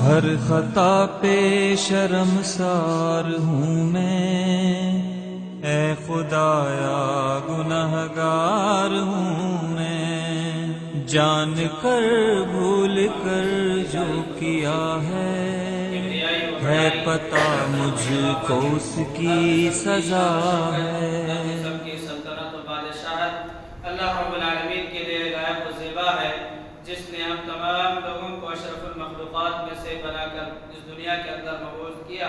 ہر خطا پہ شرمسار ہوں میں، اے خدایا گنہگار ہوں میں، جان کر بھول کر جو کیا ہے پتہ مجھ کو اس کی سزا ہے۔ سب کی سلطنت و بادشاہت اللہ رب العالمین کے لیے لائق و زیبا ہے، جس نے ہم تمام لوگوں کو اشرف المخلوقات میں سے بنا کر اس دنیا کے اندر مبعوث کیا،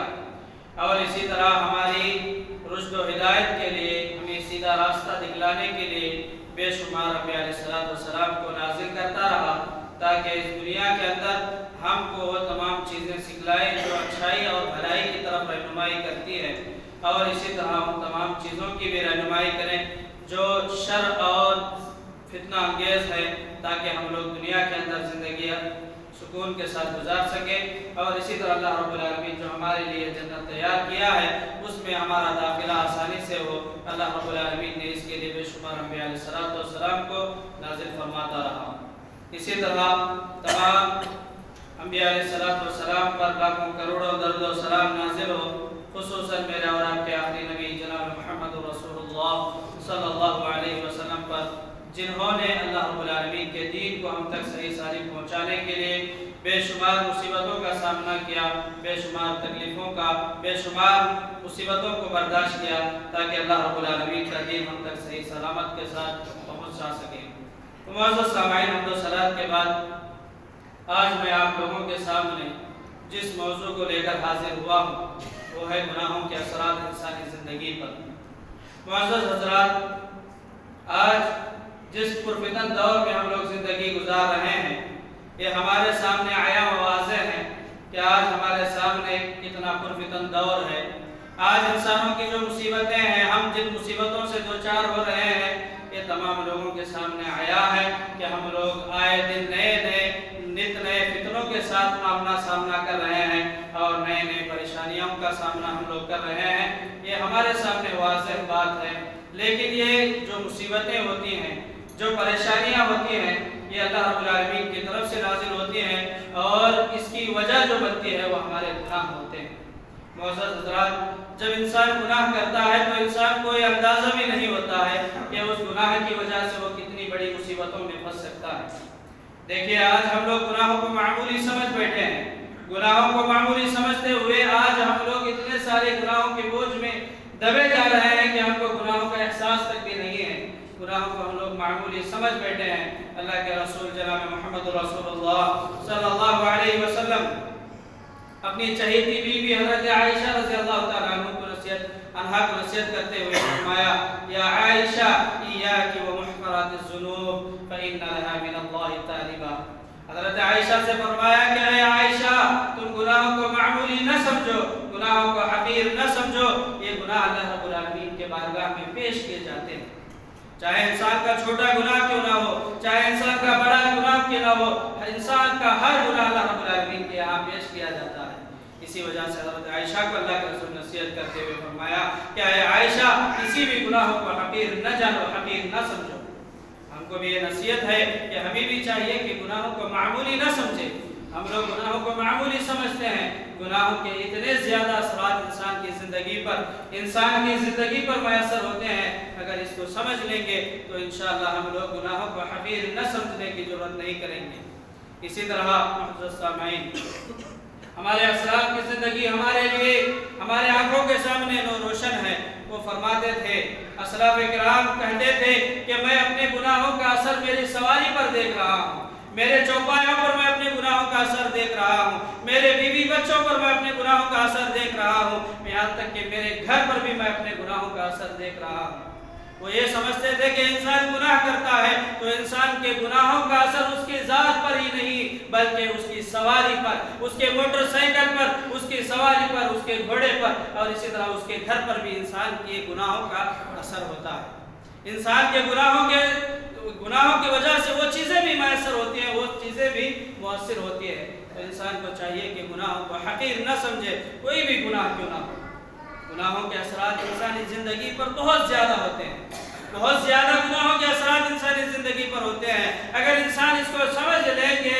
اور اسی طرح ہماری رشد و ہدایت کے لیے، ہمیں سیدھا راستہ دکھلانے کے لیے بے شمار انبیاء علیہ السلام کو نازل کرتا رہا، تاکہ اس دنیا کے اندر ہم کو وہ تمام چیزیں سکھلائے جو اچھائی اور بھلائی کی طرف رہنمائی کرتی ہے، اور اسی طرح ہم تمام چیزوں کی بھی رہنمائی کریں جو شر اور فتنہ انگیز ہے، تاکہ ہم لوگ دنیا کے اندر زندگی سکون کے ساتھ گزار سکیں، اور اسی طرح اللہ رب العالمین جو ہمارے لیے جنت تیار کیا ہے اس میں ہمارا داخلہ آسانی سے ہو۔ اللہ رب العالمین نے اس کے لیے بے شمار انبیاء علیہ السلام کو نازل فرماتا رہا۔ اسی طرح تمام انبیاء علیہ السلام پر لاکھوں کروڑوں درود و سلام نازل ہو، خصوصاً میرے اور آپ کے آخری نبی جناب محمد رسول اللہ صلی اللہ علیہ وسلم پر، جنہوں نے اللہ رب العالمین کے دین کو ہم تک صحیح سالم پہنچانے کے لیے بے شمار مصیبتوں کا سامنا کیا، بے شمار تکلیفوں کا، بے شمار مصیبتوں کو برداشت کیا، تاکہ اللہ رب العالمین کا دین ہم تک صحیح سلامت کے ساتھ پہنچا سکے۔ معزز سامعین، حمد و صلوات کے بعد آج میں آپ لوگوں کے سامنے جس موضوع کو لے کر حاضر ہوا ہوں وہ ہے گناہوں کے اثرات انسانی زندگی پر۔ معزز حضرات، آج جس پرفتن دور میں ہم لوگ زندگی گزار رہے ہیں، یہ ہمارے سامنے عیاں و واضح ہے کہ آج ہمارے سامنے کتنا پرفتن دور ہے۔ آج انسانوں کی جو مصیبتیں ہیں، ہم جن مصیبتوں سے دوچار ہو رہے ہیں، یہ تمام لوگوں کے سامنے عیاں ہے کہ ہم لوگ آئے دن نت نئے فتنوں کے ساتھ اپنا سامنا کر رہے ہیں، اور نئے نئے پریشانیوں کا سامنا ہم لوگ کر رہے ہیں۔ یہ ہمارے سامنے واضح بات ہے، لیکن یہ جو مصیبتیں ہوتی ہیں، جو پریشانیاں ہوتی ہیں، یہ اللہ رب العالمین کی طرف سے نازل ہوتی ہیں، اور اس کی وجہ جو بنتی ہے وہ ہمارے گناہ ہوتے ہیں۔ معزز حضرات، جب انسان گناہ کرتا ہے تو انسان کو یہ اندازہ بھی نہیں ہوتا ہے کہ اس گناہ کی وجہ سے وہ کتنی بڑی مصیبتوں میں پھنس سکتا ہے۔ دیکھیے، آج ہم لوگ گناہوں کو معمولی سمجھ بیٹھے ہیں، گناہوں کو معمولی سمجھتے ہوئے آج ہم لوگ اتنے سارے گناہوں کے بوجھ میں دبے جا رہے ہیں کہ ہم کو گناہوں کا احساس تک بھی نہیں ہے۔ گناہوں کو ہم لوگ معمولی سمجھ بیٹھے ہیں۔ اللہ کے رسول جناب محمد رسول اللہ صلی اللہ علیہ وسلم اپنی چہیتی بیوی حضرت عائشہ رضی اللہ تعالیٰ عنہ کو نصیحت کرتے ہوئے فرمایا، یا عائشہ ایاک و محقرات الذنوب فإن لها من اللہ طالبا۔ حضرت عائشہ سے فرمایا کہ اے عائشہ، تم گناہوں کو معمولی نہ سمجھو، گناہوں کو حقیر نہ سمجھو، یہ گناہ اللہ رب العالمین کے بارگاہ میں پیش کیے جاتے ہیں۔ چاہے انسان کا چھوٹا گناہ کیوں نہ ہو، چاہے انسان کا بڑا گناہ کیوں نہ ہو، انسان کا ہر گناہ اللہ رب العالمین کے یہاں پیش کیا جاتا ہے۔ اسی وجہ سے حضرت عائشہ کو اللہ کے رسول نصیحت کرتے ہوئے فرمایا کہ اے عائشہ، کسی بھی گناہوں کو حقیر نہ جانو، حقیر نہ سمجھو۔ ہم کو بھی یہ نصیحت ہے کہ ہمیں بھی چاہیے کہ گناہوں کو معمولی نہ سمجھے۔ ہم لوگ گناہوں کو معمولی سمجھتے ہیں، گناہوں کے اتنے زیادہ اثرات انسان کی زندگی پر میسر ہوتے ہیں۔ اگر اس کو سمجھ لیں گے تو انشاءاللہ ہم لوگ گناہوں کو حقیر نہ سمجھنے کی ضرورت نہیں کریں گے۔ اسی طرح معزز سامعین، ہمارے اسلاف کی زندگی ہمارے لیے، ہمارے آنکھوں کے سامنے نور روشن ہے۔ وہ فرماتے تھے، اسلاف کرام کہتے تھے کہ میں اپنے گناہوں کا اثر میری سواری پر دیکھ رہا ہوں، میرے چوپایوں پر میں اپنے گناہوں کا اثر دیکھ رہا ہوں، میرے بیوی بچوں پر میں اپنے گناہوں کا اثر دیکھ رہا ہوں، یہاں تک کہ میرے گھر پر بھی میں اپنے گناہوں کا اثر دیکھ رہا ہوں۔ وہ یہ سمجھتے تھے کہ انسان گناہ کرتا ہے تو انسان کے گناہوں کا اثر اس کی ذات پر ہی نہیں، بلکہ اس کی سواری پر، اس کے موٹر سائیکل پر، اس کی سواری پر، اس کے گھوڑے پر، اور اسی طرح اس کے گھر پر بھی انسان کے گناہوں کا اثر ہوتا ہے۔ انسان کے گناہوں کی وجہ سے وہ چیزیں بھی میسر ہوتی ہیں، وہ چیزیں بھی مؤثر ہوتی ہیں۔ تو انسان کو چاہیے کہ گناہوں کو حقیر نہ سمجھے، کوئی بھی گناہ کیوں نہ ہو۔ گناہوں کے اثرات انسانی زندگی پر بہت زیادہ ہوتے ہیں، بہت زیادہ گناہوں کے اثرات انسانی زندگی پر ہوتے ہیں۔ اگر انسان اس کو سمجھ لیں گے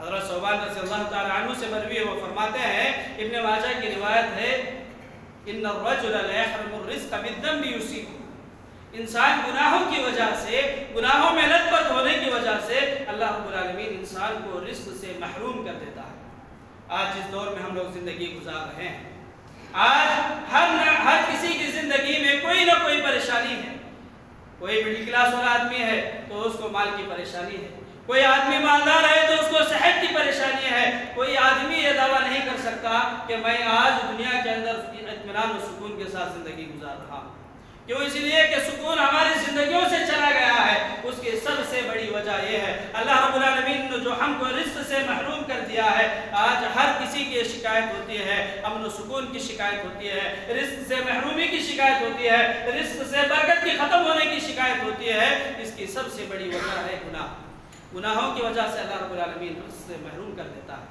حضرت صوبان رضی اللہ تعالیٰ عنہ سے مروی ہے، وہ فرماتے ہیں، ابن ماجہ کی روایت ہے، ان الرجل لا يحرم الرزق بالذنب يصيبه، انسان گناہوں کی وجہ سے، گناہوں میں لت پت ہونے کی وجہ سے اللہ رب العالمین انسان کو رزق سے محروم کر دیتا ہے۔ آج جس دور میں ہم لوگ زندگی گزار رہے ہیں، آج ہر کسی کی زندگی میں کوئی نہ کوئی پریشانی ہے۔ کوئی مڈل کلاس والا آدمی ہے تو اس کو مال کی پریشانی ہے، کوئی آدمی مالدار ہے تو اس کو صحت کی پریشانی ہے، کوئی آدمی یہ دعویٰ نہیں کر سکتا کہ میں آج دنیا کے اندر اطمینان و سکون کے ساتھ زندگی گزار رہا ہوں۔ کیوں؟ اس لیے کہ سکون ہماری زندگیوں سے چلا گیا ہے۔ اس کی سب سے بڑی وجہ یہ ہے اللہ رب العالمین نے جو ہم کو رزق سے محروم کر دیا ہے۔ آج ہر کسی کی شکایت ہوتی ہے، امن و سکون کی شکایت ہوتی ہے، رزق سے محرومی کی شکایت ہوتی ہے، رزق سے برکت کی ختم ہونے کی شکایت ہوتی ہے۔ اس کی سب سے بڑی وجہ ہے گناہ۔ گناہوں کی وجہ سے اللہ رب العالمین رزق سے محروم کر دیتا ہے۔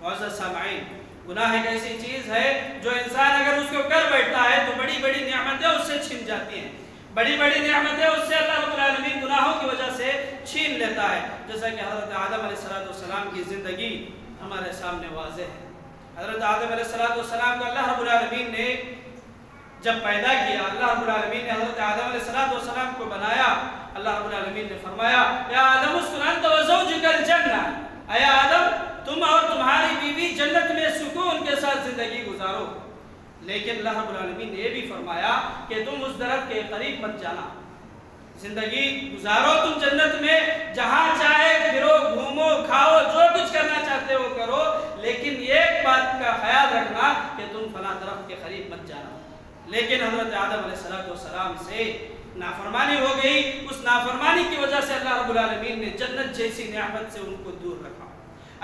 معزز سامعین، گناہ ایک ایسی چیز ہے جو انسان اگر اس کو کر بیٹھتا ہے تو بڑی بڑی نعمتیں اس سے چھن جاتی ہیں، بڑی بڑی نعمتیں اس سے اللہ رب العالمین گناہوں کی وجہ سے چھین لیتا ہے۔ جیسا کہ حضرت آدم علیہ السلام کی زندگی ہمارے سامنے واضح ہے۔ حضرت آدم علیہ السلام کو اللہ رب العالمین نے جب پیدا کیا، اللہ رب العالمین نے حضرت آدم علیہ السلام کو بنایا، اللہ رب العالمین نے فرمایا، یا آدم اسکن انت وزوجک الجنہ، اے آدم تم اور تمہاری بیوی جنت میں سکون کے ساتھ زندگی گزارو۔ لیکن اللہ رب العالمین نے یہ بھی فرمایا کہ تم اس درخت کے قریب مت جانا، زندگی گزارو تم جنت میں، جہاں چاہے پھرو، گھومو، کھاؤ، جو کچھ کرنا چاہتے ہو کرو، لیکن ایک بات کا خیال رکھنا کہ تم فلاں درخت کے قریب مت جانا۔ لیکن حضرت آدم علیہ السلام سے نافرمانی ہو گئی، اس نافرمانی کی وجہ سے اللہ رب العالمین نے جنت جیسی نعمت سے ان کو دور رکھا۔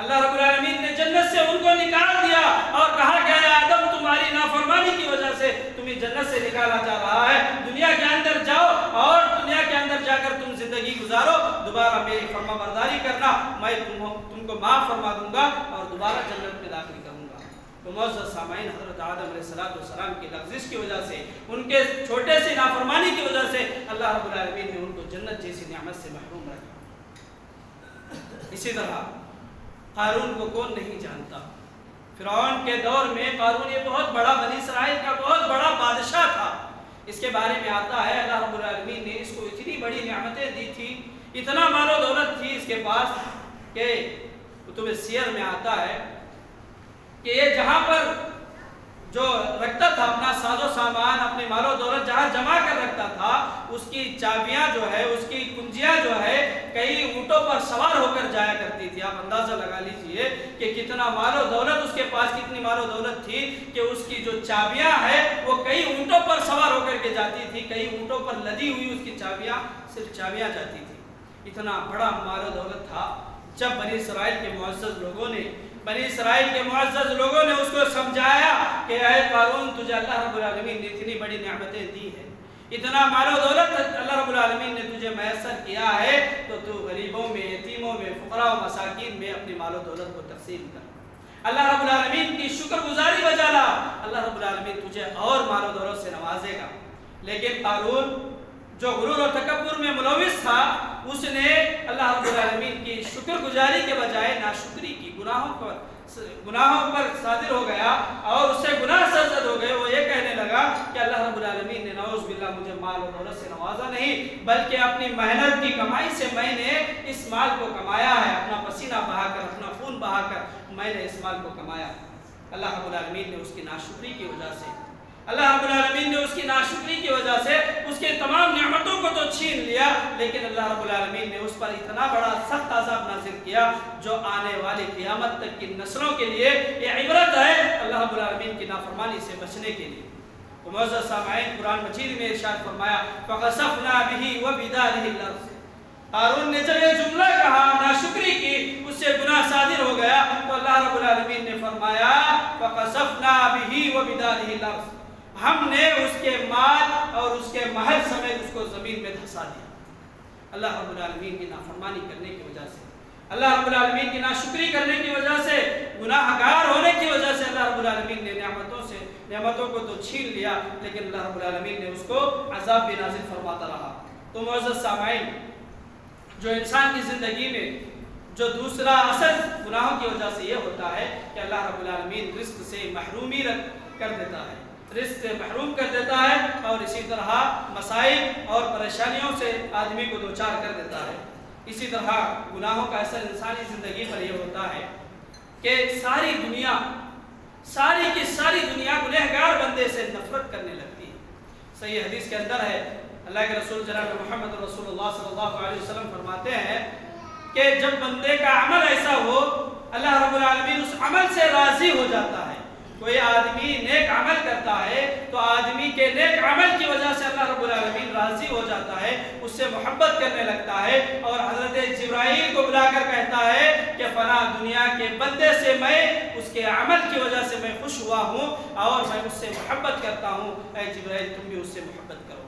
اللہ رب العالمین نے جنت سے ان کو نکال دیا اور کہا کہ اے آدم تمہاری نافرمانی کی وجہ سے تمہیں جنت سے نکالا جا رہا ہے، دنیا کے اندر جاؤ اور دنیا کے اندر جا کر تم زندگی گزارو، دوبارہ میری فرما برداری کرنا، میں تم کو معاف فرما دوں گا اور دوبارہ جنت میں داخل کروں گا۔ تو معزز سامعین، حضرت آدم علیہ السلام کی لغزش کی وجہ سے، ان کے چھوٹے سی نافرمانی کی وجہ سے اللہ رب العالمین نے ان کو جنت جیسی نعمت سے محروم رکھا۔ اسی طرح قارون کو کون نہیں جانتا؟ فرعون کے دور میں قارون یہ بہت بڑا، بنی اسرائیل کا بہت بڑا بادشاہ تھا۔ اس کے بارے میں آتا ہے اللہ رب العالمین نے اس کو اتنی بڑی نعمتیں دی تھی، اتنا مال و دولت تھی اس کے پاس کہ کتب سیر میں آتا ہے کہ یہ جہاں پر جو رکھتا تھا اپنا ساز و سامان، اپنے مال و دولت جہاں جمع کر رکھتا تھا، اس کی چابیاں جو ہے، اس کی کنجیاں جو ہے، کئی اونٹوں پر سوار ہو کر جایا کرتی تھی۔ آپ اندازہ لگا لیجئے کہ کتنا مال و دولت اس کے پاس، کتنی مال و دولت تھی کہ اس کی جو چابیاں ہیں وہ کئی اونٹوں پر سوار ہو کر کے جاتی تھی، کئی اونٹوں پر لدی ہوئی اس کی چابیاں، صرف چابیاں جاتی تھی۔ اتنا بڑا مال و دولت تھا۔ جب بنی اسرائیل کے معزز لوگوں نے اس کو سمجھایا کہ اے قارون تجھے اللہ رب العالمین نے اتنی بڑی نعمتیں دی ہیں، اتنا مال و دولت اللہ رب العالمین نے تجھے میسر کیا ہے، تو تو غریبوں میں، یتیموں میں، فقراء و مساکین میں اپنی مال و دولت کو تقسیم کر، اللہ رب العالمین کی شکر گزاری بجا لا، اللہ رب العالمین تجھے اور مال و دولت سے نوازے گا۔ لیکن قارون جو غرور اور تکبر میں ملوث تھا، اس نے اللہ رب العالمین کی شکر گزاری کے بجائے ناشکری کی، گناہوں پر صادر ہو گیا اور اس سے گناہ سرزد ہو گئے۔ وہ یہ کہنے لگا کہ اللہ رب العالمین نے نعوذ باللہ مجھے مال و دولت سے نوازا نہیں، بلکہ اپنی محنت کی کمائی سے میں نے اس مال کو کمایا ہے، اپنا پسینہ بہا کر، اپنا خون بہا کر میں نے اس مال کو کمایا۔ اللہ رب العالمین نے اس کی ناشکری کی وجہ سے، اس کے تمام نعمتوں کو تو چھین لیا، لیکن اللہ رب العالمین نے اس پر اتنا بڑا سخت عذاب نازل کیا جو آنے والی قیامت تک کی نسلوں کے لیے یہ عبرت ہے اللہ رب العالمین کی نافرمانی سے بچنے کے لیے۔ تو معزز سامعین، قرآن مجید میں ارشاد فرمایا فَخَسَفْنَا بِهِ وَبِدَارِهِ الْأَرْضِ۔ قارون نے جب یہ جملہ کہا، ناشکری کی، اس سے گناہ صادر ہو گیا، تو اللہ رب العالمین نے فرمایا فَخَسَفْنَا بِهِ وَبِدَارِهِ الْأَرْضِ، ہم نے اس کے مال اور اس کے محل سمیت اس کو زمین میں دھسا دیا۔ اللہ رب العالمین کی نافرمانی کرنے کی وجہ سے، اللہ رب العالمین کی ناشکری کرنے کی وجہ سے، گناہ گار ہونے کی وجہ سے اللہ رب العالمین نے نعمتوں کو تو چھین لیا، لیکن اللہ رب العالمین نے اس کو عذاب بھی نازل فرماتا رہا۔ تو معزز سامعین، جو انسان کی زندگی میں جو دوسرا اثر گناہوں کی وجہ سے یہ ہوتا ہے کہ اللہ رب العالمین رزق سے محرومی کر دیتا ہے، رزق سے محروم کر دیتا ہے، اور اسی طرح مسائل اور پریشانیوں سے آدمی کو دوچار کر دیتا ہے۔ اسی طرح گناہوں کا اثر انسانی زندگی پر یہ ہوتا ہے کہ ساری کی ساری دنیا گنہگار بندے سے نفرت کرنے لگتی ہے۔ صحیح حدیث کے اندر ہے، اللہ کے رسول جناب محمد رسول اللہ صلی اللہ علیہ وسلم فرماتے ہیں کہ جب بندے کا عمل ایسا ہو، اللہ رب العالمین اس عمل سے راضی ہو جاتا ہے۔ کوئی آدمی نیک عمل کرتا ہے تو آدمی کے نیک عمل کی وجہ سے اللہ رب العالمین راضی ہو جاتا ہے، اس سے محبت کرنے لگتا ہے، اور حضرت جبرائیل کو بلا کر کہتا ہے کہ فلاں دنیا کے بندے سے میں اس کے عمل کی وجہ سے میں خوش ہوا ہوں اور میں اس سے محبت کرتا ہوں، اے جبرائیل تم بھی اس سے محبت کرو۔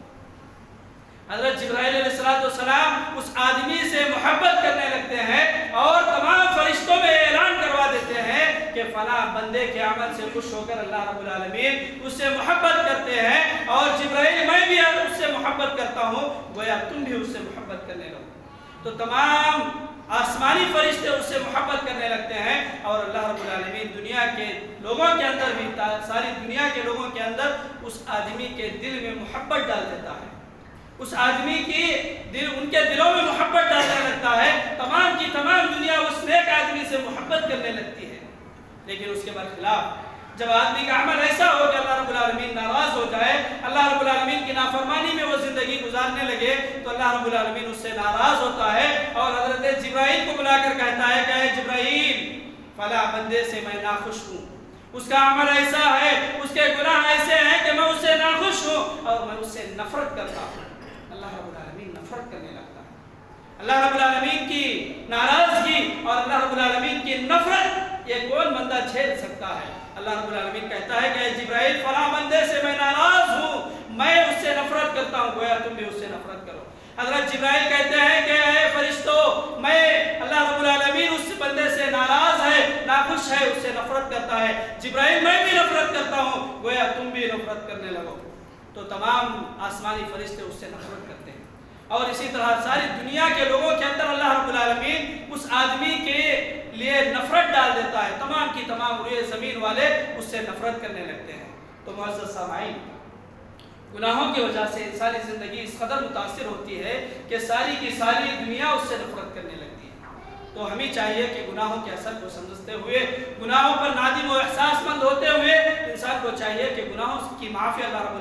حضرت جبرائیل علیہ السلام اس آدمی سے محبت کرنے لگتے ہیں اور تمام فرشتوں میں اعلان کروا دیتے ہیں کہ فلاں بندے کے عمل سے خوش ہو کر اللہ رب العالمین اس سے محبت کرتے ہیں، اور جبرائیل میں بھی اس سے محبت کرتا ہوں، گویا تم بھی اس سے محبت کرنے لگو۔ تو تمام آسمانی فرشتے اس سے محبت کرنے لگتے ہیں، اور اللہ رب العالمین دنیا کے لوگوں کے اندر بھی، ساری دنیا کے لوگوں کے اندر اس آدمی کے دل میں محبت ڈال دیتا ہے، اس آدمی کی ان کے دلوں میں محبت ڈالنے لگتا ہے، تمام کی تمام دنیا اس نیک آدمی سے محبت کرنے لگتی ہے۔ لیکن اس کے برخلاف جب آدمی کا عمل ایسا ہو کہ اللہ رب العالمین ناراض ہو جائے، اللہ رب العالمین کی نافرمانی میں وہ زندگی گزارنے لگے، تو اللہ رب العالمین اس سے ناراض ہوتا ہے اور حضرت جبرائیل کو بلا کر کہتا ہے کہ اے جبرائیل فلاں بندے سے میں ناخوش ہوں، اس کا عمل ایسا ہے، اس کے گناہ ایسے ہیں کہ میں اس سے ناخوش ہوں اور میں اس سے نفرت کرتا ہوں۔ اللہ رب العالمین نفرت کرنے لگتا ہے۔ اللہ رب العالمین کی ناراضگی اور اللہ رب العالمین کی نفرت یہ کون بندہ جھیل سکتا ہے؟ اللہ رب العالمین کہتا ہے کہ جبرائیل فلاں بندے سے میں ناراض ہوں، میں اس سے نفرت کرتا ہوں، گویا تم بھی اس سے نفرت کرو۔ حضرت جبرائیل کہتے ہیں کہ اے فرشتوں، میں اللہ رب العالمین اس بندے سے ناراض ہے، ناخوش ہے، اس سے نفرت کرتا ہے، جبرائیل میں بھی نفرت کرتا ہوں، گویا تم بھی نفرت کرنے لگو۔ تو تمام آسمانی فرشتے اس سے نفرت کرتے ہیں، اور اسی طرح ساری دنیا کے لوگوں کے اندر اللہ رب العالمین اس آدمی کے لیے نفرت ڈال دیتا ہے، تمام کی تمام روئے زمین والے اس سے نفرت کرنے لگتے ہیں۔ تو معزز سامعین، گناہوں کی وجہ سے انسانی زندگی اس قدر متاثر ہوتی ہے کہ ساری کی ساری دنیا اس سے نفرت کرنے لگتی ہے۔ تو ہمیں چاہیے کہ گناہوں کے اثر کو سمجھتے ہوئے، گناہوں پر نادم و احساس مند ہوتے ہوئے انسان کو چاہیے کہ گناہوں کی معافی اللہ رب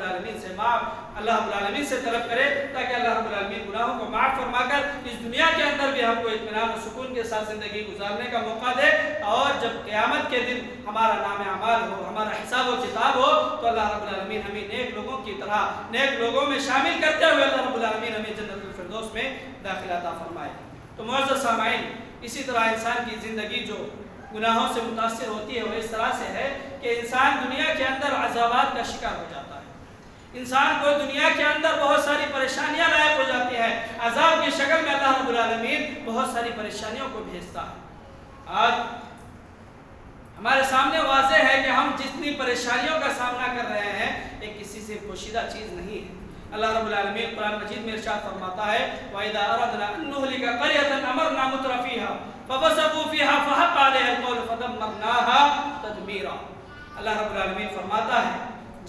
العالمین سے طلب کرے، تاکہ اللہ رب العالمین گناہوں کو معاف فرما کر اس دنیا کے اندر بھی ہم کو اطمینان و سکون کے ساتھ زندگی گزارنے کا موقع دے، اور جب قیامت کے دن ہمارا نام اعمال ہو، ہمارا حساب و کتاب ہو، تو اللہ رب العالمین ہمیں نیک لوگوں کی طرح نیک لوگوں میں شامل کرتے ہوئے اللہ رب العالمین ہمیں جنت الفردوس میں داخلہ عطا فرمائے۔ تو معزز سامعین، اسی طرح انسان کی زندگی جو گناہوں سے متاثر ہوتی ہے وہ اس طرح سے ہے کہ انسان دنیا کے اندر عذابات کا شکار ہو جاتا ہے، انسان کو دنیا کے اندر بہت ساری پریشانیاں لاحق ہو جاتی ہیں، عذاب کی شکل میں اللہ رب العالمین بہت ساری پریشانیوں کو بھیجتا ہے۔ آج ہمارے سامنے واضح ہے کہ ہم جتنی پریشانیوں کا سامنا کر رہے ہیں یہ کسی سے پوشیدہ چیز نہیں ہے۔ اللہ رب العالمین قرآن مجید میں ارشاد فرماتا ہے وَإِذَا أَرَدْنَا أَن نُّهْلِكَ قَرْيَةً أَمَرْنَا مُتْرَفِيهَا فَفَسَقُوا فِيهَا فَحَقَّ عَلَيْهَا الْقَوْلُ فَدَمَّرْنَاهَا تَدْمِيرًا۔ اللہ رب العالمین فرماتا ہے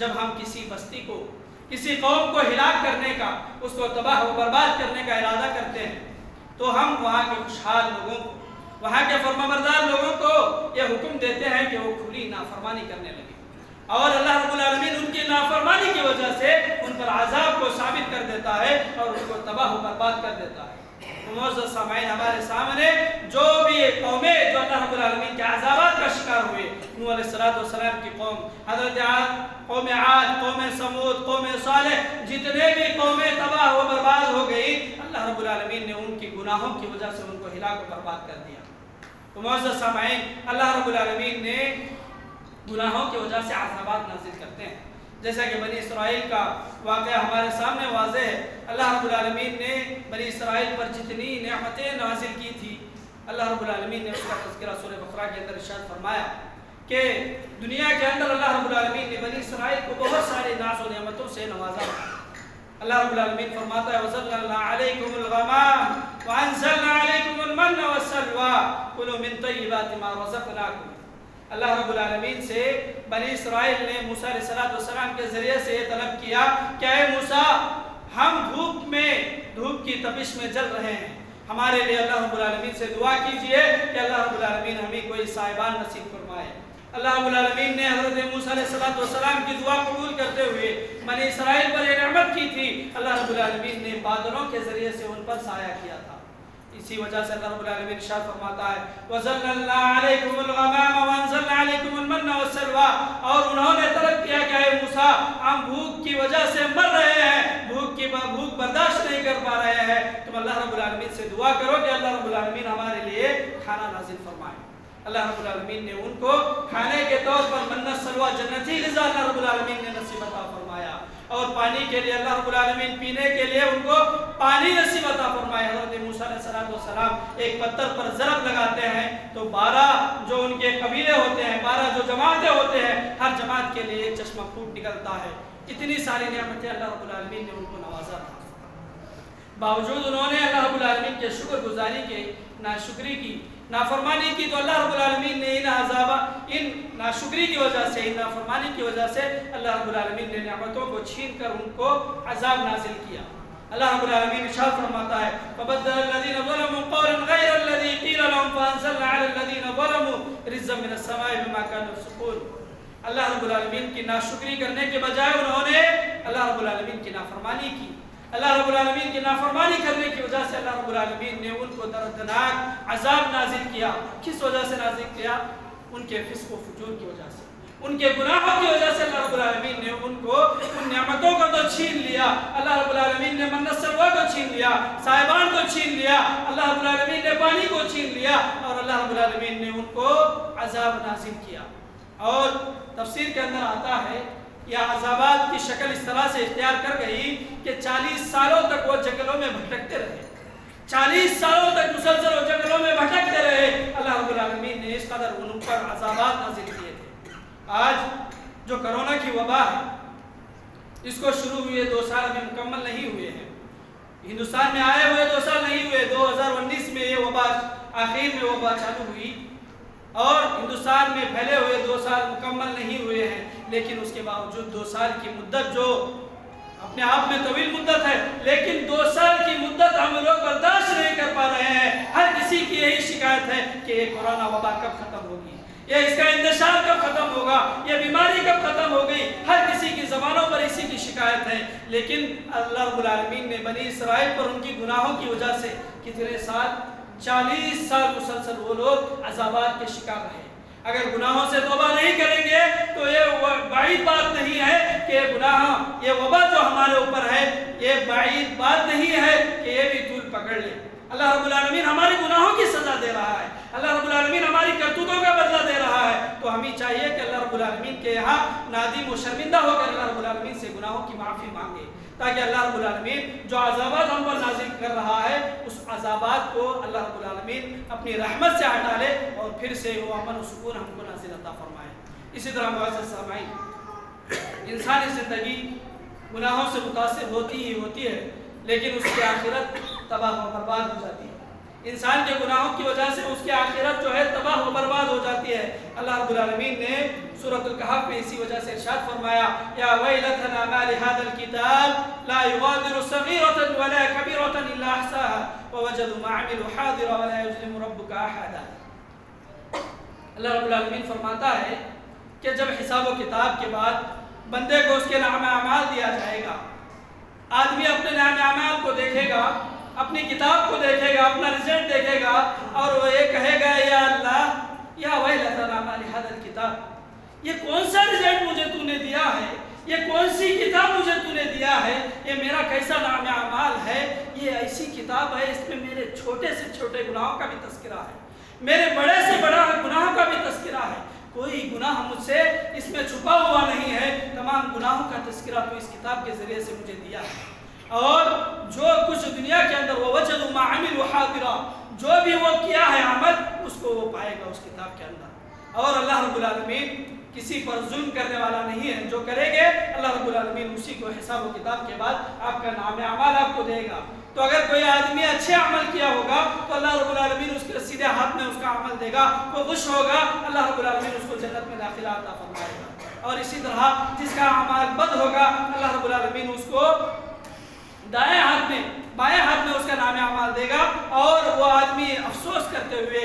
جب ہم کسی بستی کو، کسی قوم کو ہلاک کرنے کا، اس کو تباہ و برباد کرنے کا ارادہ کرتے ہیں، تو ہم وہاں کے خوشحال لوگوں کو، وہاں کے فرمانبردار لوگوں کو یہ حکم دیتے ہیں کہ وہ کھلی نافرمانی کرنے لگے، اور اللہ رب العالمین ان کی نافرمانی کی وجہ سے ان پر عذاب کو ثابت کر دیتا ہے اور ان کو تباہ و برباد کر دیتا ہے۔ معزز سامعین، ہمارے سامنے جو بھی قومیں جو اللہ رب العالمین کے عذابات کا شکار ہوئے، نوح علیہ السلام کی قوم، حضرت عاد، قوم عاد، قوم سمود، قوم صالح، جتنے بھی قومیں تباہ و برباد ہو گئی، اللہ رب العالمین نے ان کی گناہوں کی وجہ سے ان کو ہلاک و برباد کر دیا۔ تو معزز سامعین، اللہ رب العالمین نے گناہوں کی وجہ سے عذابات نازل کرتے ہیں، جیسا کہ بنی اسرائیل کا واقعہ ہمارے سامنے واضح ہے۔ اللہ رب العالمین نے بنی اسرائیل پر جتنی نعمتیں نازل کی تھی، اللہ رب العالمین نے اس کا تذکرہ سورہ بقرہ کے اندر ارشاد فرمایا کہ دنیا کے اندر اللہ رب العالمین نے بنی اسرائیل کو بہت سارے ناز و نعمتوں سے نوازا۔ اللہ رب العالمین فرماتا ہے وَظَلَّلْنَا عَلَيْكُمُ الْغَمَامَ وَأَنزَلْنَا عَلَيْكُمُ الْمَنَّ وَالسَّلْوَىٰ كُلُوا مِن طَيِّبَاتِ مَا رَزَقْنَاكُمْ۔ اللہ رب العالمین سے بنی اسرائیل نے موسیٰ علیہ السلام کے ذریعے سے یہ طلب کیا کہ اے موسیٰ، ہم دھوپ کی تپش میں جل رہے ہیں، ہمارے لیے اللہ رب العالمین سے دعا کیجئے کہ اللہ رب العالمین ہمیں کوئی سائبان نصیب فرمائے۔ اللہ رب العالمین نے حضرت موسیٰ علیہ السلام کی دعا قبول کرتے ہوئے بنی اسرائیل پر یہ نعمت کی تھی، اللہ رب العالمین نے بادلوں کے ذریعے سے ان پر سایہ کیا تھا۔ اسی وجہ سے اللہ رب العالمین ارشاد فرماتا ہے وَظَلَّلْنَا عَلَيْكُمُ الْغَمَامَ وَأَنزَلْنَا عَلَيْكُمُ الْمَنَّ وَالسَّلْوَىٰ، اور انہوں نے طلب کیا کہ اے موسیٰ، ہم بھوک کی وجہ سے مر رہے ہیں، بھوک برداشت نہیں کر پا رہے ہیں، تم اللہ رب العالمین سے دعا کرو کہ اللہ رب العالمین ہمارے لیے کھانا نازل فرمائے۔ اللہ رب العالمین نے ان کو کھانے کے طور پر منت سلوہ جنتی غذا اللہ رب العالمین نے نصیب عطا فرمایا، اور پانی کے لیے اللہ رب العالمین پینے کے لیے ان کو پانی نصیب عطا فرمایا۔ حضرت موسیٰ علیہ السلام ایک پتھر پر ضرب لگاتے ہیں تو 12 جو ان کے قبیلے ہوتے ہیں، 12 جو جماعتیں ہوتے ہیں، ہر جماعت کے لیے ایک چشمہ پھوٹ نکلتا ہے۔ اتنی ساری نعمتیں اللہ رب العالمین نے ان کو نوازا تھا، باوجود انہوں نے اللہ رب العالمین کے شکر گزاری کے ناشکری کی، نافرمانی کی، تو اللہ رب العالمین نے ان ناشکری کی وجہ سے، ان نافرمانی کی وجہ سے اللہ رب العالمین نے نعمتوں کو چھین کر ان کو عذاب نازل کیا۔ اللہ رب العالمین ارشاد فرماتا ہے فَبَدَّلَ الَّذِينَ ظَلَمُوا قَوْلًا غَيْرَ الَّذِي قِيلَ لَهُمْ فَأَنزَلْنَا عَلَى الَّذِينَ ظَلَمُوا رِجْزًا مِّنَ السَّمَاءِ بِمَا كَانُوا يَفْسُقُونَ۔ اللہ رب العالمین کی ناشکری کرنے کے بجائے انہوں نے اللہ رب العالمین کی نافرمانی کی۔ اللہ رب العالمین کی نافرمانی کرنے کی وجہ سے اللہ رب العالمین نے ان کو دردناک عذاب نازل کیا۔ کس وجہ سے نازل کیا؟ ان کے فسق و فجور کی وجہ سے، ان کے گناہوں کی وجہ سے اللہ رب العالمین نے ان کو ان نعمتوں کو تو چھین لیا۔ اللہ رب العالمین نے منت سلوہ کو چھین لیا، سائبان کو چھین لیا، اللہ رب العالمین نے پانی کو چھین لیا، اور اللہ رب العالمین نے ان کو عذاب نازل کیا۔ اور تفسیر کے اندر آتا ہے یا عذابات کی شکل اس طرح سے اختیار کر گئی کہ 40 سالوں تک وہ جنگلوں میں بھٹکتے رہے، 40 سالوں تک مسلسل وہ جنگلوں میں بھٹکتے رہے۔ اللہ رب العالمین نے اس قدر ان پر عذابات نازل کیے تھے۔ آج جو کرونا کی وبا ہے، اس کو شروع ہوئے 2 سال ابھی مکمل نہیں ہوئے ہیں، ہندوستان میں آئے ہوئے 2 سال نہیں ہوئے، 2019 میں یہ وبا آخر میں وبا چالو ہوئی، اور ہندوستان میں پھیلے ہوئے 2 سال مکمل نہیں ہوئے ہیں، لیکن اس کے باوجود 2 سال کی مدت جو اپنے آپ میں طویل مدت ہے، لیکن 2 سال کی مدت ہم لوگ برداشت نہیں کر پا رہے ہیں۔ ہر کسی کی یہی شکایت ہے کہ یہ کورونا وبا کب ختم ہوگی، یہ اس کا انتشار کب ختم ہوگا، یہ بیماری کب ختم ہوگی، ہر کسی کی زبانوں پر اسی کی شکایت ہے۔ لیکن اللہ رب العالمین نے بنی اسرائیل پر ان کی گناہوں کی وجہ سے کتنے سال، 40 سال مسلسل وہ لوگ عذابات کے شکار رہے۔ اگر گناہوں سے توبہ نہیں کریں گے تو یہ بعید بات نہیں ہے کہ یہ وبا جو ہمارے اوپر ہے، یہ بعید بات نہیں ہے کہ یہ بھی طول پکڑ لے۔ اللہ رب العالمین ہماری گناہوں کی سزا دے رہا ہے، اللہ رب العالمین ہماری کرتوتوں کا بدلہ دے رہا ہے، تو ہمیں چاہیے کہ اللہ رب العالمین کے یہاں نادم و شرمندہ ہو کر اللہ رب العالمین سے گناہوں کی معافی مانگے، تاکہ اللہ رب العالمین جو عذابات ہم پر نازل کر رہا ہے، اس عذابات کو اللہ رب العالمین اپنی رحمت سے ہٹا لے اور پھر سے وہ امن و سکون ہم کو نازل عطا فرمائے۔ اسی طرح معزز سامعین، انسانی زندگی گناہوں سے متاثر ہوتی ہی ہوتی ہے، لیکن اس کی آخرت تباہ و برباد ہو جاتی ہے۔ انسان کے گناہوں کی وجہ سے اس کی آخرت جو ہے تباہ و برباد ہو جاتی ہے۔ اللہ رب العالمین نے سورۃ الکہف میں اسی وجہ سے ارشاد فرمایا یا ویلتنا ما لهذا الكتاب لا يغادر صغيرة ولا كبيرة الا احصاها ووجدوا ما عملوا حاضرا ولا يظلم ربك احدا۔ اللہ رب العالمین فرماتا ہے کہ جب حساب و کتاب کے بعد بندے کو اس کے نام اعمال دیا جائے گا، آدمی اپنے نام اعمال کو دیکھے گا، اپنی کتاب کو دیکھے گا، اپنا رزلٹ دیکھے گا، اور وہ یہ کہے گا یا اللہ یا ویلتنا ما لهذا الكتاب، یہ کون سا رزلٹ مجھے تو نے دیا ہے، یہ کون سی کتاب مجھے تو نے دیا ہے، یہ میرا کیسا نام اعمال ہے، یہ ایسی کتاب ہے اس میں میرے چھوٹے سے چھوٹے گناہوں کا بھی تذکرہ ہے، میرے بڑے سے بڑا گناہوں کا بھی تذکرہ ہے، کوئی گناہ مجھ سے اس میں چھپا ہوا نہیں ہے، تمام گناہوں کا تذکرہ تو اس کتاب کے ذریعے سے مجھے دیا ہے۔ اور جو کچھ دنیا کے اندر وَوَجَدُوا مَا عَمِلُوا حَاضِرًا، جو بھی وہ کیا ہے عمل اس کو وہ پائے گا اس کتاب کے اندر۔ اور اللہ رب العالمین کسی پر ظلم کرنے والا نہیں ہے، جو کرے گے اللہ رب العالمین اسی کو حساب و کتاب کے بعد آپ کا نام اعمال آپ کو دے گا۔ تو اگر کوئی آدمی اچھے عمل کیا ہوگا تو اللہ رب العالمین اس کے سیدھے ہاتھ میں اس کا عمل دے گا، وہ خوش ہوگا، اللہ رب العالمین اس کو جنت میں داخلہ عطا فرمائے گا۔ اور اسی طرح جس کا عمل بد ہوگا اللہ رب العالمین اس کو دائیں ہاتھ میں بائیں ہاتھ میں اس کا نام اعمال دے گا، اور وہ آدمی افسوس کرتے ہوئے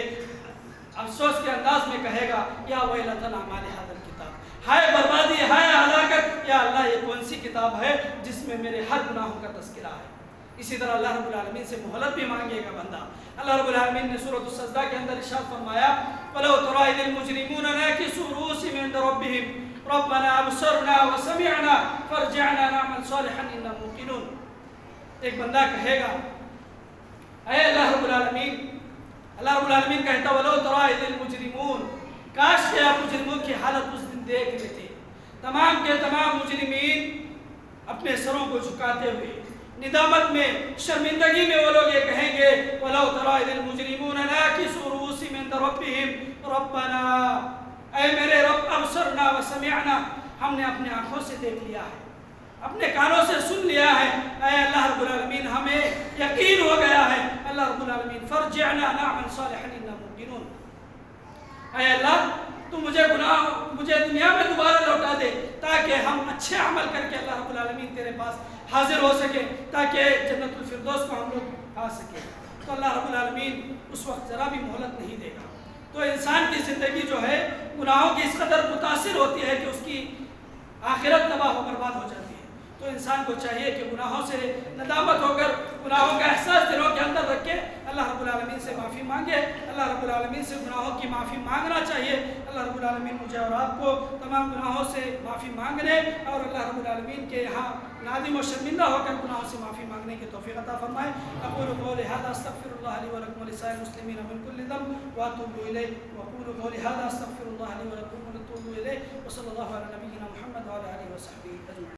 افسوس کے انداز میں کہے گا یا ویلتنا ما لہذا الکتاب، ہائے بربادی، ہائے ہلاکت، یا اللہ یہ کون سی کتاب ہے جس میں میرے ہر گناہوں کا تذکرہ ہے۔ اسی طرح اللہ رب العالمین سے مہلت بھی مانگے گا بندہ۔ اللہ رب العالمین نے سورۃ السجدہ کے اندر ارشاد فرمایا وَلَوْ تَرَىٰ إِذِ الْمُجْرِمُونَ نَاكِسُو رُءُوسِهِمْ عِندَ رَبِّهِمْ رَبَّنَا أَبْصَرْنَا وَسَمِعْنَا فَارْجِعْنَا نَعْمَلْ صَالِحًا إِنَّا مُوقِنُونَ۔ ایک بندہ کہے گا اے اللہ رب العالمین، اللہ رب العالمین کہتا وَلَوْ تَرَىٰ إِذِ الْمُجْرِمُونَ، کاش کہ آپ مجرموں کی حالت اس دن دیکھ لیتے، تمام کے تمام مجرمین اپنے سروں کو جھکاتے ہوئے ندامت میں، شرمندگی میں وہ لوگ یہ کہیں گے وَلَوْ تَرَىٰ إِذِ الْمُجْرِمُونَ نَاكِسُو رُءُوسِهِمْ عِندَ رَبِّهِمْ رَبَّنَا، اے میرے رب أَبْصَرْنَا وَسَمِعْنَا، ہم نے اپنے آنکھوں سے دیکھ لیا ہے، اپنے کانوں سے سن لیا ہے، اے اللہ رب العالمین ہمیں یقین ہو گیا ہے، اللہ رب العالمین فَارْجِعْنَا نَعْمَلْ صَالِحًا إِنَّا مُوقِنُونَ، اے اللہ تو مجھے دنیا میں دوبارہ لوٹا دے تاکہ ہم اچھے عمل کر کے اللہ رب العالمین تیرے پاس حاضر ہو سکے، تاکہ جنت الفردوس کو ہم لوگ پا سکیں۔ تو اللہ رب العالمین اس وقت ذرا بھی مہلت نہیں دے گا۔ تو انسان کی زندگی جو ہے گناہوں کی اس قدر متاثر ہوتی ہے کہ اس کی آخرت تباہ و برباد ہو جاتی ہے۔ تو انسان کو چاہیے کہ گناہوں سے ندامت ہو کر گناہوں کا احساس دلوں کے اندر رکھے، اللہ رب العالمین سے معافی مانگے، اللہ رب العالمین سے گناہوں کی معافی مانگنا چاہیے۔ اللہ رب العالمین مجھے اور آپ کو تمام گناہوں سے معافی مانگنے اور اللہ رب العالمین کے یہاں نادم و شرمندہ ہو کر گناہوں سے معافی مانگنے کی توفیق عطا فرمائے۔ اقول قولی ھذا استغفر اللہ لی ولکم ولسائر المسلمین من کل ذنب واتوب الیہ، واقول قولی ھذا استغفر اللہ لی ولکم واتوب الیہ، وصلی اللہ علی نبینا محمد وعلی آلہ وصحبہ اجمعین۔